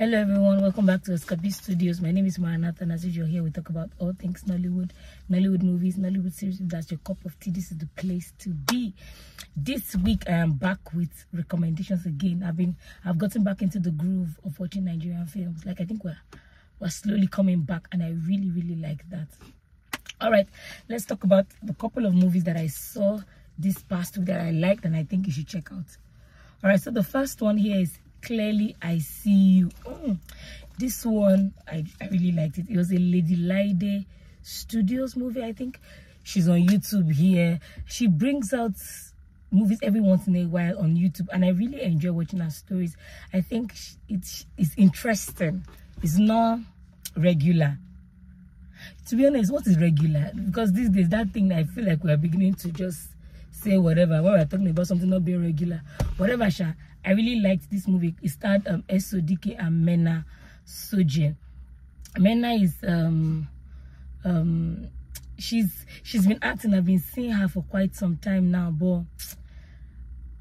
Hello everyone, welcome back to B.Studios. My name is Maranatha, and as usual here we talk about all things Nollywood, Nollywood movies, Nollywood series. If that's your cup of tea, this is the place to be. This week I am back with recommendations again. I've gotten back into the groove of watching Nigerian films. Like I think we're slowly coming back, and I really like that. All right, let's talk about the couple of movies that I saw this past week that I liked and I think you should check out. All right, so the first one here is Clearly I See You. This one I really liked it. It was a Lady Lide Studios movie. I think she's on YouTube here. She brings out movies every once in a while on YouTube, and I really enjoy watching her stories. I think it's interesting. It's not regular. To be honest, what is regular? Because these days, that thing, I feel like we are beginning to just say whatever when we're talking about something not being regular. Whatever, Sha. I really liked this movie. It starred Esodike and Mena Soje. Mena is she's been acting. I've been seeing her for quite some time now, but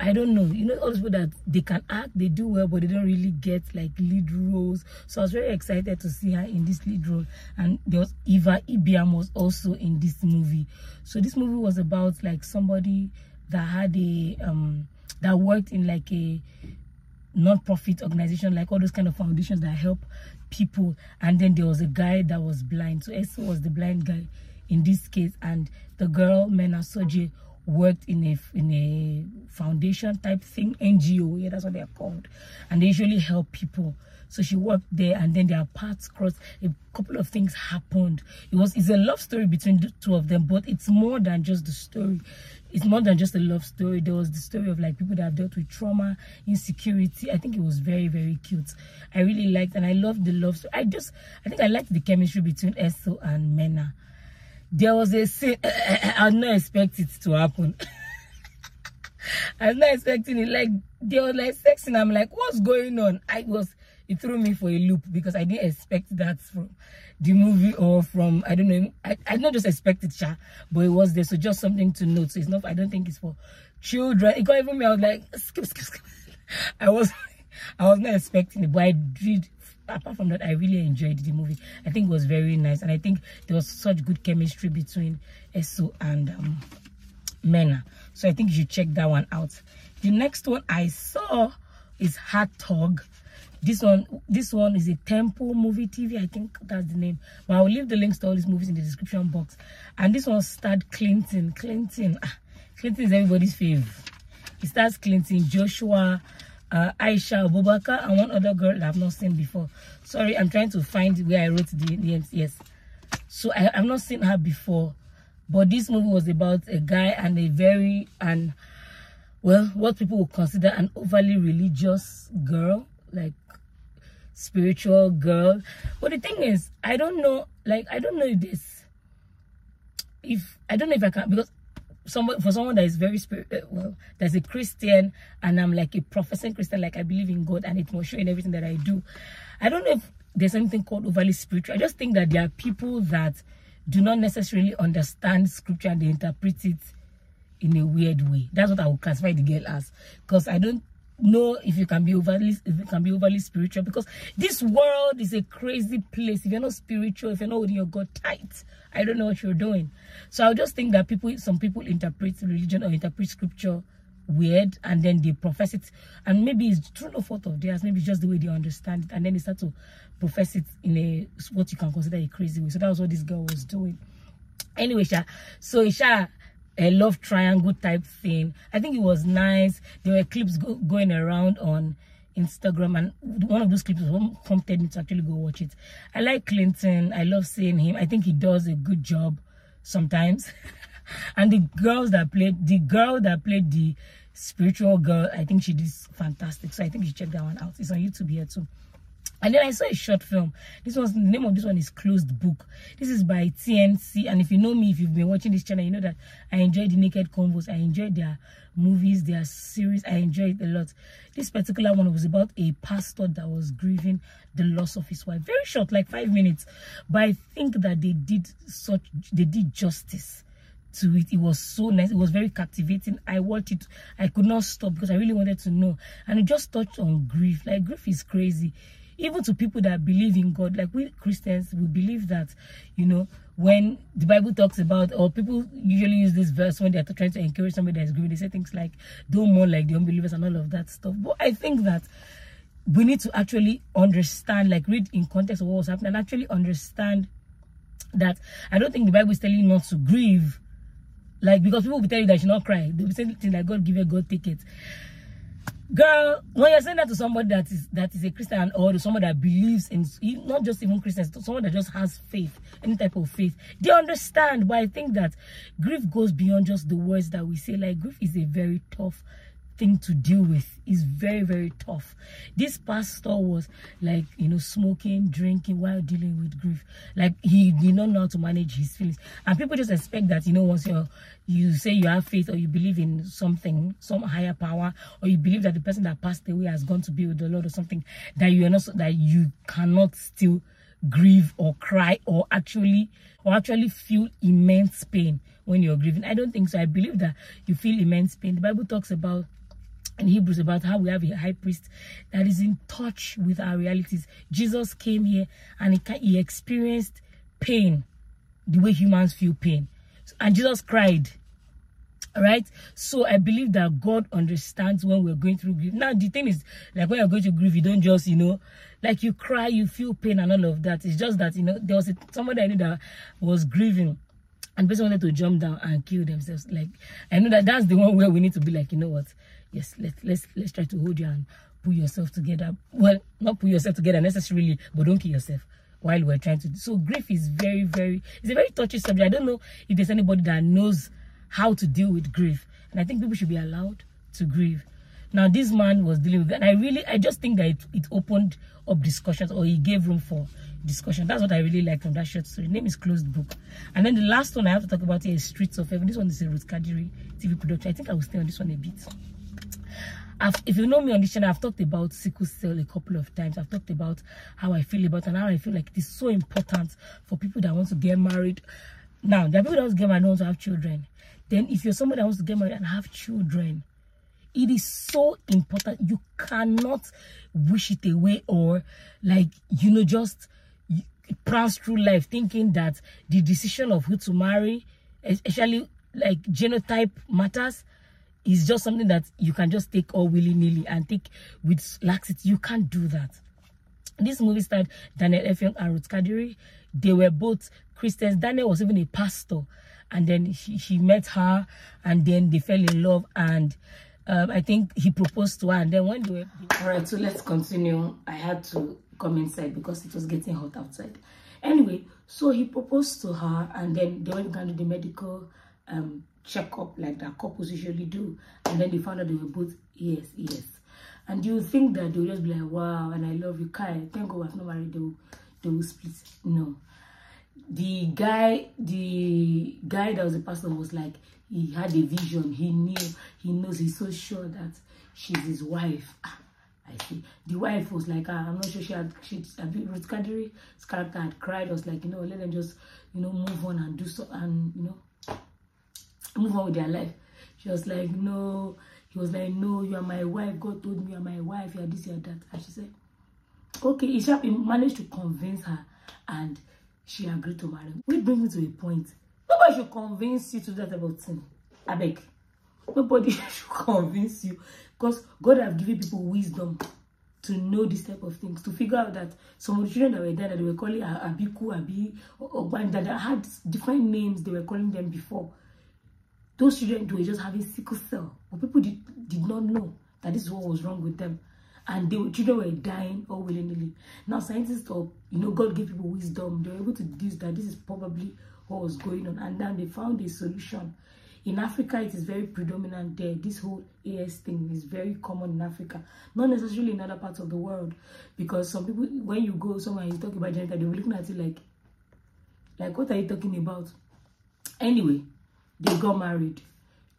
I don't know. You know, all those people that they can act, they do well, but they don't really get like lead roles. So I was very excited to see her in this lead role. And there was Eva Ibiam was also in this movie. So this movie was about like somebody that had a that worked in like a non-profit organization, like all those kind of foundations that help people. And then there was a guy that was blind. So Eso was the blind guy in this case, and the girl Mena Soje worked in a foundation type thing, NGO, yeah, that's what they're called, and they usually help people. So she worked there, and then their paths crossed. A couple of things happened. It's a love story between the two of them, but it's more than just the story. It's more than just a love story. There was the story of like people that have dealt with trauma, insecurity. I think it was very cute. I really liked, and I loved the love story. I think I liked the chemistry between Eso and Mena. There was a scene, I did not expect it to happen. I was not expecting it. Like, they were like sexing. I'm like, what's going on? It threw me for a loop because I didn't expect that from the movie or from, I don't know. I not just expected, Sha, but it was there. So just something to note. So it's not, I don't think it's for children. It got even me, I was like, skip. I was not expecting it, but I did. Apart from that, I really enjoyed the movie. I think it was very nice, and I think there was such good chemistry between Eso and Mena. So I think you should check that one out. The next one I saw is Hot Tug. This one is a Temple Movie TV. I think that's the name. But I'll leave the links to all these movies in the description box. And this one starred Clinton. Clinton is everybody's fave. It stars Clinton, Joshua, Aisha, Abubakar, and one other girl that I've not seen before. Sorry, I'm trying to find where I wrote the names. Yes. So I've not seen her before. But this movie was about a guy and well, what people would consider an overly religious girl, like spiritual girl. But the thing is, I don't know if I can, because for someone that is very spiritual, that's a Christian, and I'm like a professing Christian, like I believe in God, and it must show in everything that I do. I don't know if there's anything called overly spiritual. I just think that there are people that do not necessarily understand scripture and they interpret it in a weird way. That's what I would classify the girl as, because I don't know if you can be overly spiritual, because this world is a crazy place. If you're not spiritual, if you're not holding your God tight, I don't know what you're doing. So I just think that some people interpret religion or interpret scripture weird, and then they profess it, and maybe it's true, no fault of theirs, maybe it's just the way they understand it, and then they start to profess it in what you can consider a crazy way. So that was what this girl was doing. Anyway, so Isha, a love triangle type thing. I think it was nice. There were clips going around on Instagram, and one of those clips prompted me to actually go watch it. I like Clinton. I love seeing him. I think he does a good job sometimes. And the girl that played the spiritual girl, I think she did fantastic. So I think you should check that one out. It's on YouTube here too. And then I saw a short film. The name of this one is Closed Book. This is by TNC. And if you know me, if you've been watching this channel, you know that I enjoy the Naked Convos. I enjoy their movies, their series. I enjoy it a lot. This particular one was about a pastor that was grieving the loss of his wife. Very short, like 5 minutes. But I think that they did justice to it. It was so nice. It was very captivating. I watched it. I could not stop because I really wanted to know. And it just touched on grief. Like, grief is crazy. even to people that believe in God. Like we Christians, we believe that, you know, when the Bible talks about, or people usually use this verse when they're trying to encourage somebody that is grieving, they say things like, don't mourn like the unbelievers and all of that stuff. But I think that we need to actually understand, like read in context of what was happening and actually understand that I don't think the Bible is telling you not to grieve. Like, because people will tell you that you should not cry. They'll be saying things like, God give it, God take it. Girl, when you're saying that to somebody that is a Christian, or to someone that believes in, not just even Christians, to someone that just has faith, any type of faith, they understand. But I think that grief goes beyond just the words that we say. Like, grief is a very tough thing to deal with. Is very, very tough. This pastor was like, you know, smoking, drinking while dealing with grief. Like, he did not know how to manage his feelings. And people just expect that, you know, once you say you have faith, or you believe in something, some higher power, or you believe that the person that passed away has gone to be with the Lord or something, that you are not, that you cannot still grieve or cry or actually feel immense pain when you're grieving. I don't think so. I believe that you feel immense pain. The Bible talks about in Hebrews about how we have a high priest that is in touch with our realities. Jesus came here and he experienced pain the way humans feel pain. And Jesus cried. Right? So I believe that God understands when we're going through grief. Now, the thing is, like, when you're going to grief, you don't just, you know, like, you cry, you feel pain and all of that. It's just that, you know, there was somebody I knew that was grieving, and the person wanted to jump down and kill themselves. Like, I know that that's the one where we need to be like, you know what? Yes, let's try to hold you and pull yourself together. Well, not pull yourself together necessarily, but don't kill yourself while we're trying to do. So grief is it's a very touchy subject. I don't know if there's anybody that knows how to deal with grief, and I think people should be allowed to grieve. Now, this man was dealing with it, and I just think that it opened up discussions, or he gave room for discussion. That's what I really like from that short story. The name is Closed Book. And then the last one I have to talk about here is Streets of Heaven. This one is a Ruth Kadiri TV production. I think I will stay on this one a bit. If you know me on this channel, I've talked about sickle cell a couple of times. I've talked about how I feel about it, and how I feel like it is so important for people that want to get married. Now, there are people that want to get married and want to have children. Then if you're somebody that wants to get married and have children, it is so important. You cannot wish it away, or, like, you know, just prance through life thinking that the decision of who to marry, especially like genotype matters, is just something that you can just take all willy-nilly and take with laxity. You can't do that. This movie starred Daniel Effiong and Ruth Kadiri. They were both Christians. Daniel was even a pastor, and then he met her, and then they fell in love, and I think he proposed to her. And then when they were... All right, so let's continue. I had to come inside because it was getting hot outside. Anyway, so he proposed to her, and then they went to do the medical checkup like that couples usually do, and then they found out they were both yes. And you think that they will just be like, wow, and I love you, Kai, thank God we're not married, they will split. No. The guy that was a pastor was like, he had a vision, he knows, he's so sure that she's his wife. I see. The wife was like, I'm not sure Ruth Kadiri's character had cried, was like, you know, let them just, you know, move on and do so, and, you know, move on with their life. She was like, no. He was like, no, you are my wife. God told me you are my wife. You are this, you are that. And she said, okay. He managed to convince her, and she agreed to marry him. Which brings me to a point. Nobody should convince you to that about thing. I beg. Nobody should convince you, because God have given people wisdom to know this type of things, to figure out that some of the children that were there, that they were calling Abiku, Abi, or that had different names they were calling them before. Those children were just having sickle cell, but people did not know that this is what was wrong with them, and children were dying all willy-nilly. Now scientists, you know, God gave people wisdom. They were able to deduce that this is probably what was going on, and then they found a solution. In Africa, it is very predominant there. This whole AS thing is very common in Africa, not necessarily in other parts of the world, because some people, when you go somewhere and you talk about gender, they'll be looking at you like, what are you talking about? Anyway, they got married.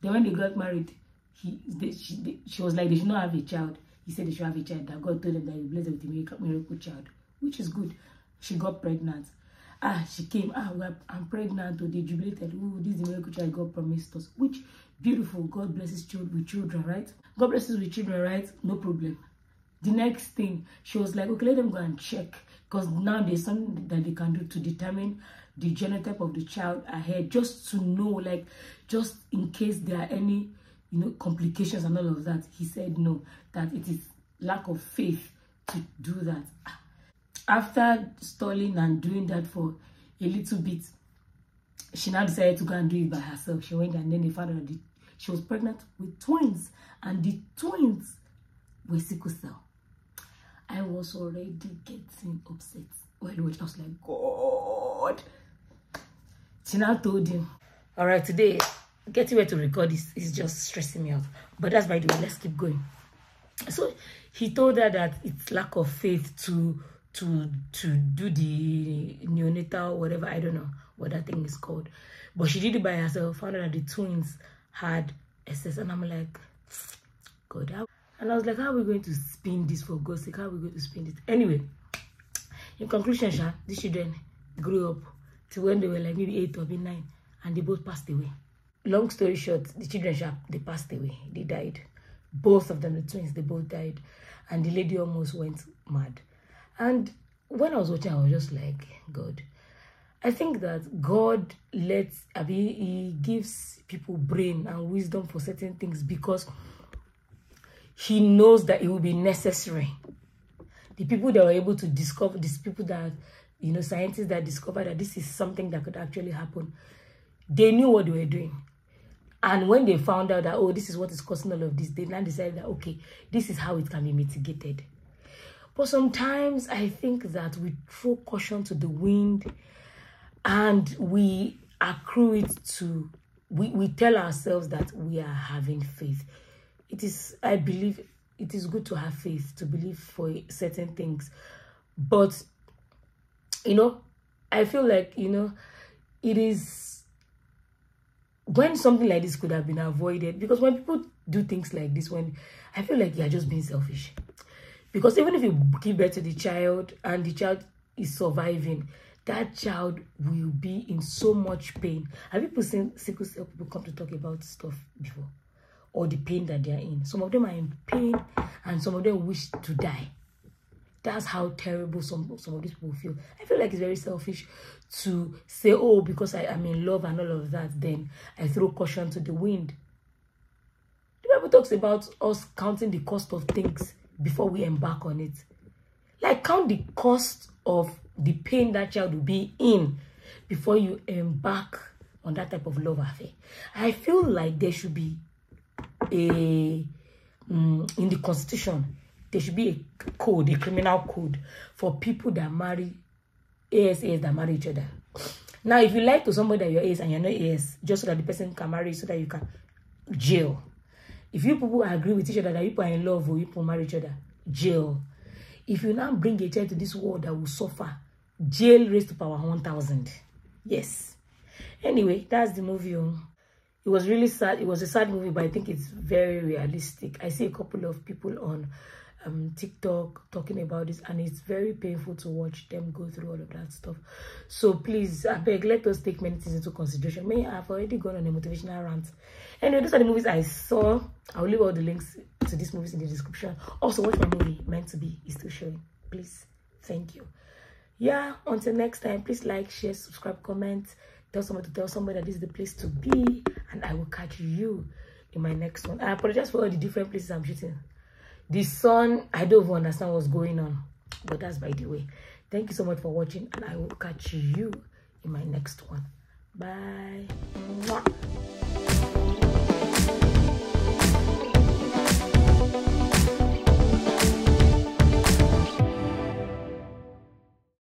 Then when they got married, she was like, they should not have a child. He said they should have a child. That God told them that he blessed them with a miracle child, which is good. She got pregnant. She came. I'm pregnant. They jubilated. Ooh, this is the miracle child God promised us. Which, beautiful. God blesses children with children, right? God blesses with children, right? No problem. The next thing, she was like, okay, let them go and check, because now there's something that they can do to determine the genotype of the child ahead, just to know, like, just in case there are any, you know, complications and all of that. He said no, that it is lack of faith to do that. After stalling and doing that for a little bit, she now decided to go and do it by herself. She went, and then they found out that she was pregnant with twins, and the twins were sickle cell. I was already getting upset. Well, I was like, God. She now told him, all right, today, getting ready to record this is just stressing me out. But that's by the way, let's keep going. So he told her that it's lack of faith to do the neonatal, whatever, I don't know what that thing is called. But she did it by herself, found out that the twins had SS, and I'm like, God, how? And I was like, how are we going to spin this, for God's sake? How are we going to spin it? Anyway, in conclusion, these children grew up to when they were like maybe 8 or maybe 9, and they both passed away. Long story short, the children, they passed away. They died. Both of them, the twins, they both died. And the lady almost went mad. And when I was watching, I was just like, God. I think that God he gives people brain and wisdom for certain things, because he knows that it will be necessary. The people that were able to discover, these people that, you know, scientists that discovered that this is something that could actually happen, they knew what they were doing. And when they found out that, oh, this is what is causing all of this, they now decided that, okay, this is how it can be mitigated. But sometimes I think that we throw caution to the wind, and we accrue it to, we tell ourselves that we are having faith. It is, I believe, it is good to have faith, to believe for certain things. But, you know, I feel like, you know, it is, when something like this could have been avoided, because when people do things like this, when I feel like they are just being selfish. Because even if you give birth to the child and the child is surviving, that child will be in so much pain. Have people seen sickle cell people come to talk about stuff before? Or the pain that they are in? Some of them are in pain, and some of them wish to die. That's how terrible some of these people feel. I feel like it's very selfish to say, oh, because I am in love and all of that, then I throw caution to the wind. The Bible talks about us counting the cost of things before we embark on it. Like, count the cost of the pain that child will be in before you embark on that type of love affair. I feel like there should be in the Constitution, there should be a code, a criminal code for people that marry AS that marry each other. Now, if you lie to somebody that you're AS and you're not AS, just so that the person can marry, so that you can jail. If you people agree with each other that you people are in love or you people marry each other, jail. If you now bring a child to this world that will suffer, jail raised to power 1,000. Yes. Anyway, that's the movie. It was really sad. It was a sad movie, but I think it's very realistic. I see a couple of people on TikTok talking about this, and it's very painful to watch them go through all of that stuff. So please, I beg, let us take many things into consideration. May I've already gone on a motivational rant. Anyway, those are the movies I saw. I'll leave all the links to these movies in the description. Also, watch my movie Meant to Be is still showing. Please, thank you. Yeah, until next time, please like, share, subscribe, comment, tell somebody to tell somebody that this is the place to be, and I will catch you in my next one. I apologize for all the different places I'm shooting. The sun, I don't even understand what's going on, but that's by the way. Thank you so much for watching, and I will catch you in my next one. Bye. Mwah.